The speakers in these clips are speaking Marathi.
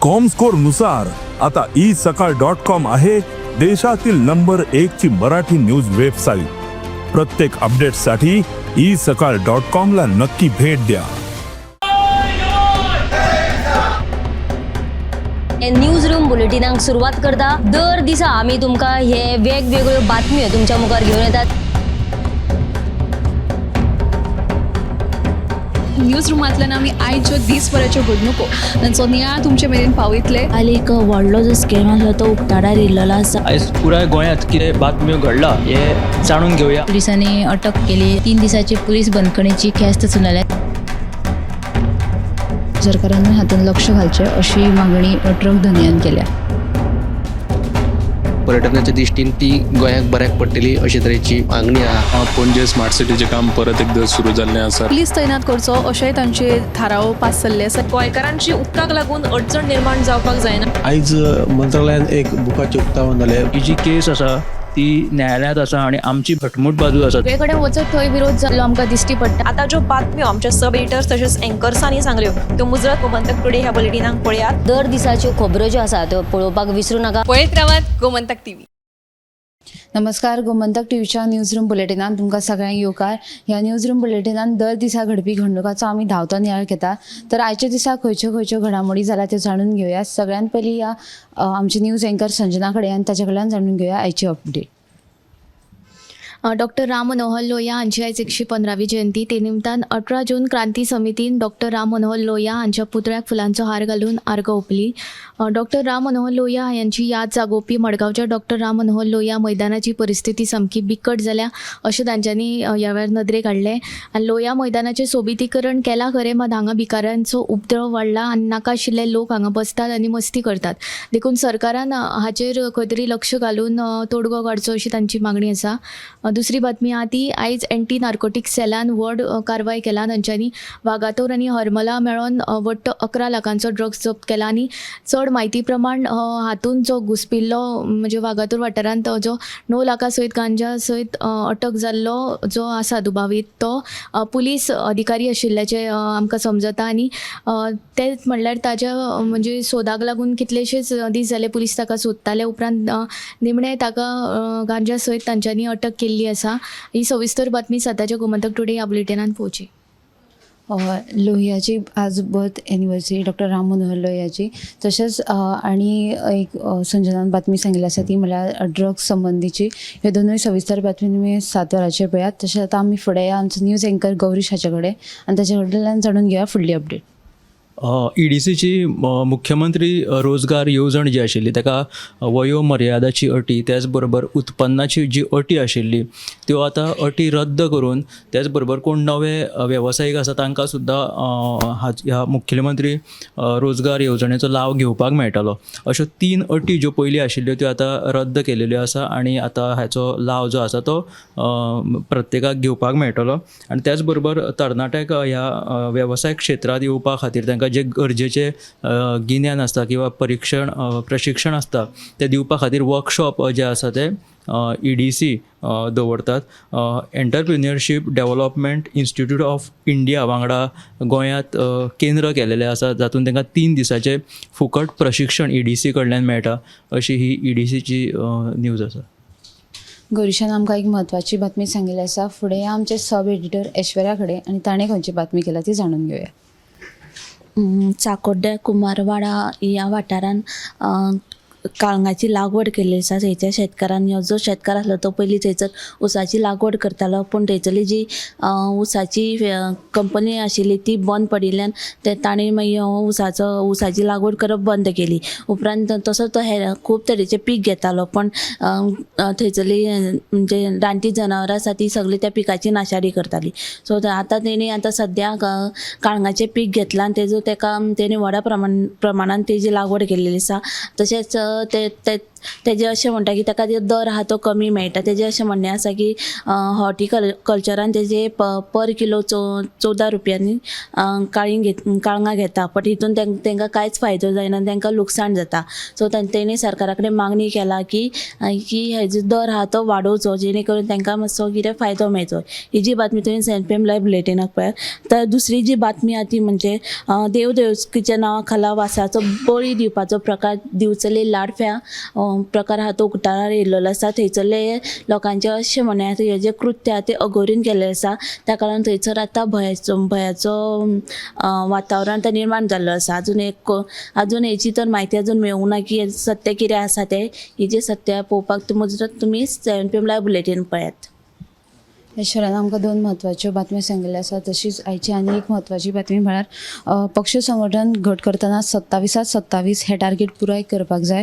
कॉमस्कोर नुसार आता isakal.com आहे देशातील नंबर 1 ची मराठी न्यूज वेबसाईट। प्रत्येक अपडेटसाठी isakal.com ला नक्की भेट द्या। न्यूज रूम बुलेटिनाक सुरुवात करता। दर दिसा आम्ही तुमका हे वेगवेगळ्यो बातम्यो तुमच्या मुखार घेऊन येतात। न्यूज रूमांतल्यान आमी आयच्यो दिसभराच्यो घडणुको तांचो नियाळ तुमचे मेरेन पावयतले। हालीं एक व्हडलो जो स्कॅम आसलो तो उक्ताडार येयल्लो आसा। आयज पुराय गोंयांत कितें बातम्यो घडला हे जाणून घेवया। पुलिसांनी अटक केली। 3 दिसाची पुलीस बंदखणीची ख्यास्त चलयल्या। सरकारान हातूंत लक्ष घालचें अशी मागणी ट्रक धन्यान केल्या। पर्यटनाच्या दृश्टीन ती गोंयाक बऱ्याक पडटली अशे तरेची मागणी आहा। पणजे स्मार्ट सिटीचें काम परत एकदा सुरू जाल्लें आसा। पुलीस तैनात करचो अशेंय तांचे थाराव पास जाल्ले आसा। गोंयकारांची उदकाक लागून अडचण निर्माण जावपाक जायना। आयज मंत्रालयान एक बुकाचें उक्तावण जालें। ही जी केस आसा ती न्यायालयांत आसा आणि आमची घटमूट बाजू आसा। सगळे कडेन वचत थंय विरोध जाल्लो आमकां दिश्टी पडटा। आता ज्यो बातम्यो आमच्या सब एडिटर्स तशेंच एंकर्सांनी सांगल्यो त्यो मुजरत गोमंतक टुडे ह्या बुलेटिनाक पळयात। दर दिसाच्यो खबरो ज्यो आसा त्यो पळोवपाक विसरू नका। पळयत रावात गोमंतक टीव्ही। नमस्कार, गोमंतक टीव्हीच्या न्यूज रूम बुलेटिनान तुमकां सगळ्यांक येवकार। ह्या न्यूज रूम बुलेटिनान दर दिसा घडपी घडणुकांचो आमी धांवतो नियाळ घेता। तर आयच्या दिसा खंयच्यो घडामोडी जाला त्यो जाणून घेवया। सगळ्यात पयलीं या आमची न्यूज एंकर संजना कडेन आनी ताचे कडल्यान जाणून घेवया आयची अपडेट। डॉक्टर राम मनोहर लोहिया हांची आयज 115वी जयंती। ते निमतान 18 जून क्रांती समितीन डॉक्टर राम मनोहर लोहिया हांच्या पुतळ्याक फुलांचो हार घालून आर्गां ओंपली। डॉक्टर राम मनोहर लोहिया यांची याद जागोवपी मडगांवच्या डॉक्टर राम मनोहर लोहिया मैदानाची परिस्थिती सामकी बिकट जाल्या अशें तांच्यांनी ह्या वेळार नदरेक हाडलें। आनी लोहिया मैदानाचें सोबितीकरण केलां खरें, मात हांगा भिकाऱ्यांचो उपद्रव वाडला आनी नाका आशिल्ले लोक हांगा बसतात आनी मस्ती करतात। देखून सरकारान हाचेर खंय तरी लक्ष घालून तोडगो काडचो अशी तांची मागणी आसा। दुसरी बातमी आहा ती आयज एंटी नार्कोटीक सेलान व्हड कारवाय केला। तांच्यांनी वागातोर आनी हरमला मेळोन वट्ट 11 लाखांचो ड्रग्स जप्त केला आनी चड म्हायती प्रमाण हातून जो घुसपिल्लो म्हणजे वागातोर वाठारांत जो 9 लाखां सयत गांजा सयत अटक जाल्लो जो आसा दुबावीत तो पुलीस अधिकारी आशिल्ल्याचे आमकां समजता। आनी तेच म्हणल्यार ताज्या म्हणजे सोदाक लागून कितलेशेच दीस जाले पुलीस ताका सोदताले। उपरांत निमणे ताका गांजा सयत तांच्यांनी अटक केल्ली आसा। ही सविस्तर बातमी सद्याच्या गोमंतक टुडे ह्या बुलेटिनान पोवची। लोहियाची आज birth anniversary doctor Ram Manohar लोहियाची। तशेंच आनी एक संजनान बातमी सांगिल्ली आसा ती म्हळ्यार ड्रग्स संबंधीची। ह्यो दोनूय सविस्तर बातमी तुमी 7 वरांचेर पळयात। तशेंच आतां आमी फुडें या आमचो न्यूज एंकर गौरीश हाचे कडेन आनी ताचे कडल्यान जाणून घेवया फुडली अपडेट। EDCची मुख्यमंत्री रोजगार येवजण जी आशिल्ली ताका वयोमर्यादाची अटी त्याच बरोबर उत्पन्नाची जी अटी आशिल्ली त्यो आतां अटी रद्द करून त्याच बरोबर कोण नवे वेवसायीक आसा तांकां सुद्दां ह्या मुख्यमंत्री रोजगार येवजणेचो लाव घेवपाक मेळटलो। अश्यो 3 अटी ज्यो पयलीं आशिल्ल्यो त्यो आतां रद्द केलेल्यो आसा आनी आतां हाचो लाव जो आसा तो प्रत्येकाक घेवपाक मेळटलो। आनी त्याच बरोबर तरणाट्याक ह्या वेवसाय क्षेत्रांत येवपा खातीर तांकां जे गरजेचे गिन्यान आसता किंवा प्रशिक्षण आसता ते दिवपा खातीर वर्कशॉप जे आसा ते EDC दवरतात। एंटरप्रिन्युअरशीप डेव्हलपमेंट इन्स्टिट्यूट ऑफ इंडिया वांगडा गोंयांत केंद्र केलेलें आसा, जातूंत तांकां 3 दिसाचें फुकट प्रशिक्षण EDC कडल्यान मेळटा अशी ही EDCची न्यूज आसा। गौरीशान आमकां एक म्हत्वाची बातमी सांगिल्ली आसा। फुडें आमचे सब एडिटर ऐश्वर्या कडेन आनी ताणें खंयची बातमी केल्या ती जाणून घेवया। चाकोड्ड्या कुमारवाडा ह्या वाठारान काळंगाची लागवड केल्ली आसा। थंयच्या शेतकारांनी जो शेतकार आसलो तो पयलीं थंयसर उसाची लागवड करतालो, पूण थंयसरली जी उसाची कंपनी आशिल्ली ती बंद पडिल्ल्यान ताणें मागीर उसाची लागवड करप बंद केली। उपरांत तसो तो खूब तरेचें पीक घेतालो, पण थंयसरली म्हणजे रानटी जनावरां आसा ती सगळी त्या पिकाची नाशाडी करताली। सो आतां तेणी सद्याक काळंगाचें पीक घेतलां आनी तेणी व्हडा प्रमाणान तेजी लागवड केल्ली आसा। तशेंच तेजे अशें म्हणटा की ताका दर आहा तो कमी मेळटा. तेजें अशें म्हणणें आसा की हॉर्टिकल्चरान तेजे पर किलो 14 रुपयांनी काळंगां घेता, बट हितून तांकां कांयच फायदो जायना, तांकां लुकसाण जाता. सो तेणी सरकारा कडेन मागणी केला की हेजो दर आहा तो वाडोवचो, जेणे करून तांकां मातसो कितें फायदो मेळचो. ही जी बातमी तुवें सेंट पी एम लायव्ह बुलेटिनाक पळय. तर दुसरी जी बातमी आहा ती म्हणजे देवदेवस्कीच्या नांवा खाला वासाचो बळी दिवपाचो प्रकार दिवचले लाडफ्या प्रकार आहा तो उक्ताडार येयल्लो आसा. थंयसरले लोकांचे अशें म्हणणें आसा हे जे कृत्य आहा ते अघोरीन केल्लें आसा, त्या कारण थंयसर आतां भयाचो वातावरण तर निर्माण जाल्लो आसा. अजून हेची तर म्हायती अजून मेळूंक ना की सत्य कितें आसा तें. ही जी सत्य पळोवपाक तुमी सेंट पी एम लायव्ह बुलेटिन पळयात. ह्या शहरान आमकां 2 म्हत्वाच्यो बातम्यो सांगिल्ल्यो आसा. तशीच आयची आनी एक म्हत्वाची बातमी म्हळ्यार पक्ष संघटन घट करतना 27 हे टार्गेट पुराय करपाक जाय.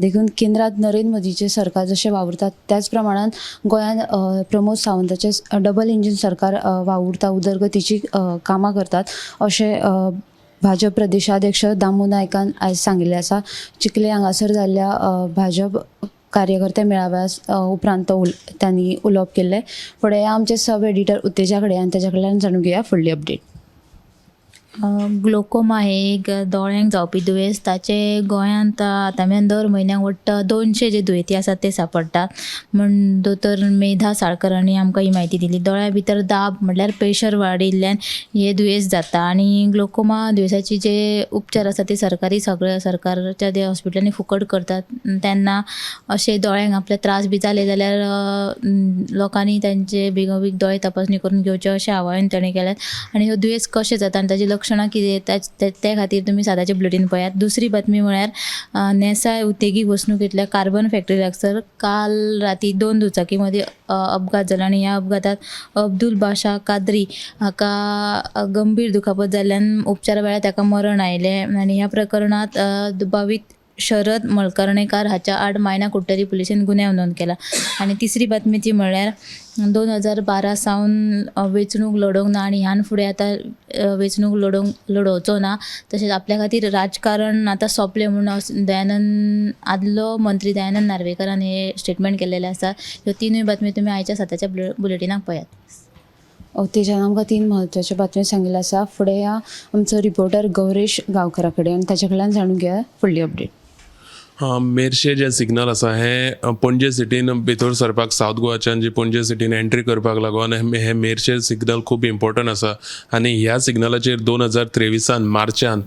देखून केंद्रांत नरेंद्र मोदीचे सरकार जशें वावुरतात त्याच प्रमाणान गोंयांत प्रमोद सावंताचे डबल इंजीन सरकार वावुरता, उदरगतीची कामां करतात अशें भाजप प्रदेशाध्यक्ष दामू नायकान आयज सांगिल्लें आसा. चिखले हांगासर जाल्ल्या भाजप कार्यकर्ते मेळाव्या उपरांत त्यांनी उलोवप केल्लें. फुडें आमचे सब एडिटर उत्तेजा कडेन आनी तेच्या कडल्यान जाणून घेवया फुडली अपडेट. ग्लोकोमा हे एक दोळ्यांक जावपी दुयेंस, ताचे गोंयांत आतां दर म्हयन्याक वट्ट 200 जे दुयेंती आसात ते सांपडटात म्हण दोतोर मेधा साळकरांनी आमकां ही म्हायती दिली. दोळ्या भितर दाब म्हटल्यार प्रेशर वाडिल्ल्यान हे दुयेंस जाता आनी ग्लोकोमा दुयेंसाची जे उपचार आसा ते सरकारच्या जे हॉस्पिटलांनी फुकट करतात. तेन्ना अशे दोळ्यांक आपले त्रास बी जाले जाल्यार लोकांनी तांचे बेगोबेग दोळे तपासणी करून घेवचे अशें आवाहन ताणें केलें. आनी ह्यो दुयेंस कशें जाता आनी ताची लक्षणां कितें ते खातीर तुमी सादाचें बुलेटीन पळयात. दुसरी बातमी म्हळ्यार नेसाय उद्देगीक वसणुकेंतल्या कार्बन फॅक्टरी लागसर काल राती 2 दुचाकी मदीं अपघात जालो आनी ह्या अपघातात अब्दुल बाशा कादरी हाका गंभीर दुखापत जाल्ल्यान उपचारा वेळार ताका मरण आयलें. आनी ह्या प्रकरणांत दुबावीत शरद मळकर्णेकार हाच्या आड मायना कुट्टरी पुलिसेन गुन्यांव नोंद केला. आनी तिसरी बातमी ती म्हळ्यार 2012 सावन वेंचणूक लडोवंक ना आनी ह्यान फुडें आतां वेंचणूक लडोवचो ना. तशेंच आपल्या खातीर राजकारण आतां सोंपलें म्हणून आदलो मंत्री दयानंद नार्वेकरान हे स्टेटमेंट केल्लेलें आसा. ह्यो तिनूय बातम्यो तुमी आयच्या साताच्या बुलेटिनाक पळयात. तेच्यान आमकां 3 म्हत्वाच्यो बातम्यो सांगिल्ल्यो आसा. फुडें या आमचो रिपोर्टर गौरेश गांवकरा कडेन आनी ताच्या कडल्यान जाणून घेवया फुडली अपडेट. मेरशे जे सिग्नल आसा हे पणजे सिटीन भितर सरपाक सावथ गोवाच्यान जी पणजे सिटीन एंट्री करपाक लागून हे मेरशे सिग्नल खूब इम्पॉर्टंट आसा. आनी ह्या सिग्नलाचेर 2023 मार्चान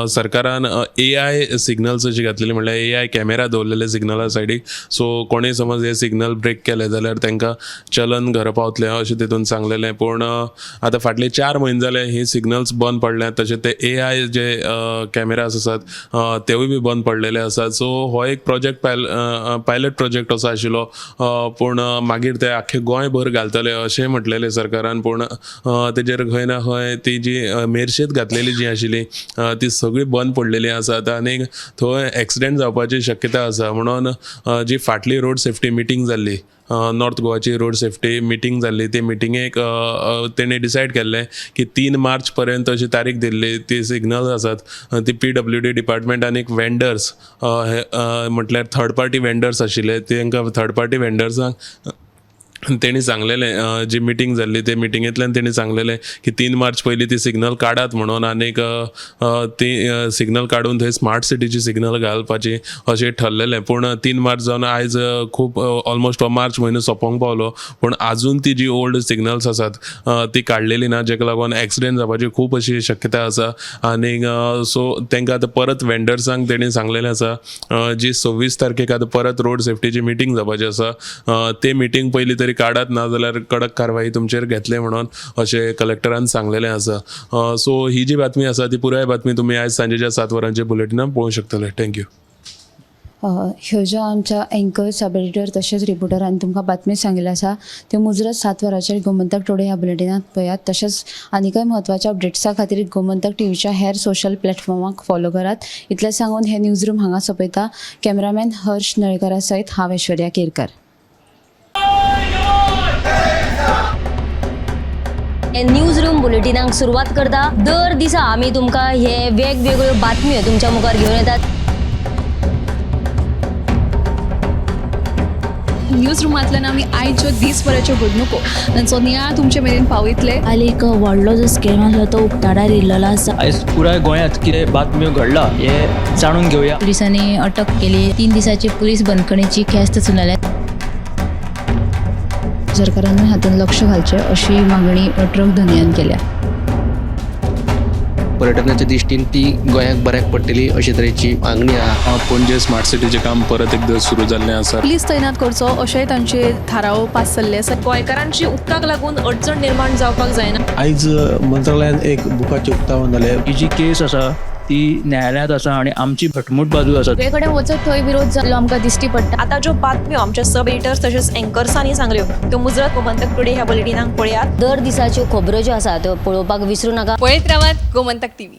सरकारान AI सिग्नल्स अशी घातलेली, म्हणल्यार AI कॅमेरा दवरलेले सिग्नला सायडीक. सो कोणेय समज हे सिग्नल ब्रेक केले जाल्यार तांकां चलन घरा पावतलें अशें तितून सांगलेलें. पूण आतां फाटले 4 म्हयने जाले ही सिग्नल्स बंद पडल्यात. तशें ते AI जे कॅमेराज आसात तेवूय बी बंद पडलेले आसात. सो हो एक प्रोजेक्ट पायलट प्रोजेक्ट असो आशिल्लो, पूण मागीर ते आख्खे गोंयभर घालतले अशें म्हटलेलें सरकारान. पूण तेजेर खंय ना खंय ती जी मेरशेत घातलेली जी आशिल्ली ती सगळी बंद पडलेली आसात आनी थंय एक्सिडेंट जावपाची शक्यता आसा. म्हणून जी फाटली रोड सेफ्टी मिटींग जाल्ली, नॉर्थ गोवाची रोड सेफ्टी मिटींग जाल्ली, ते मिटींगेक तेणे डिसायड केल्लें की 3 मार्च पर्यंत अशी तारीख दिल्ली. ती सिग्नल्स आसात ती PWD डिपार्टमेंट आनी वेंडर्स म्हटल्यार थर्ड पार्टी वेंडर्स आशिल्ले तांकां थर्ड पार्टी वेंडर्सांक तेणी सांगलेलें, जी मिटींग जाल्ली ते मिटींगेंतल्यान तेणी सांगलेलें की 3 मार्च पयलीं ती सिग्नल काडात म्हणून. आनीक ती सिग्नल काडून थंय स्मार्ट सिटीची सिग्नल घालपाची अशें ठरलेलें. पूण 3 मार्च जावन आयज खूब ऑलमोस्ट मार्च म्हयनो सोंपोंक पावलो, पूण आजून ती जी ओल्ड सिग्नल्स आसात ती काडलेली ना, जेका लागून एक्सिडेंट जावपाची खूब अशी शक्यता आसा. आनीक सो तांकां आतां परत वेंडर्सांक तेणी सांगलेलें आसा जी 26 तारखेक आतां परत रोड सेफ्टीची मिटींग जावपाची आसा. ते मिटींग पयलीं तरी काडात, ना जाल्यार कडक कारवाई तुमचेर घेतले म्हणून अशें कलेक्टरान सांगलेलें आसा. सो ही जी बातमी आसा ती पुराय बातमी तुमी आयज सांजेच्या 7 वरांचेर बुलेटिनान पळोवंक शकतले. थँक्यू. ह्यो ज्यो आमच्या एंकर सब एडिटर तशेंच रिपोर्टरांनी तुमकां बातमी सांगिल्ल्यो आसा त्यो मुजरत 7 वरांचेर गोमंतक टुडे ह्या बुलेटिनांत पळयात. तशेंच आनीकय म्हत्वाच्या अपडेट्सा खातीर गोमंतक टीव्हीच्या हेर सोशल प्लॅटफॉर्माक फॉलो करात. इतलें सांगून हे न्यूज रूम हांगा सोंपयता. कॅमेरामॅन हर्ष नळेकारा सयत हांव ऐश्वर्या केरकर. न्यूज रूम बुलेटिनाक सुरवात करता. दर दिसा आमी तुमकां हे वेगवेगळ्यो बातम्यो तुमच्या मुखार घेवन येतात. न्यूज रुमांतल्यान आमी आयच्यो दीसभराच्यो घडणुको तांचो नियाळ तुमचे मेरेन पावयतले. काल एक व्हडलो जो स्कॅम आसलो तो उक्ताडार येयल्लो आसा. आयज पुराय गोंयांत कितें बातम्यो घडला हे जाणून घेवया. पुलिसांनी अटक केली. 3 दिसाची पुलीस बंदखणीची ख्यास्त सुनायल्या. सरकारान हातून लक्ष घालचें अशी मागणी ट्रक धनियान केल्या. पर्यटनाच्या दृश्टीन ती गोंयाक बऱ्याक पडटली अशे तरेची मागणी आहा. पणजे स्मार्ट सिटीचें काम परत एकदा सुरू जाल्लें आसा. पुलीस तैनात करचो अशेंय तांचे थाराव पास जाल्ले आसा. गोंयकारांची उदकाक लागून अडचण निर्माण जावपाक जायना. आयज मंत्रालयान एक बुकाचें उक्तावण जालें. ही जी केस आसा ती न्यायालयांत आसा आणि आमची घटमूट बाजू आसा. सगळे कडेन वचत थंय विरोध जाल्लो आमकां दिश्टी पडटा. आता ज्यो बातम्यो आमच्या सब एडिटर्स तशेंच एंकर्सांनी सांगल्यो त्यो मुजरत गोमंतक टुडे ह्या बुलेटिनाक पळयात. दर दिसाच्यो खबरो ज्यो आसा त्यो पळोवपाक विसरूं नाका. पळयत रावात गोमंतक टीव्ही.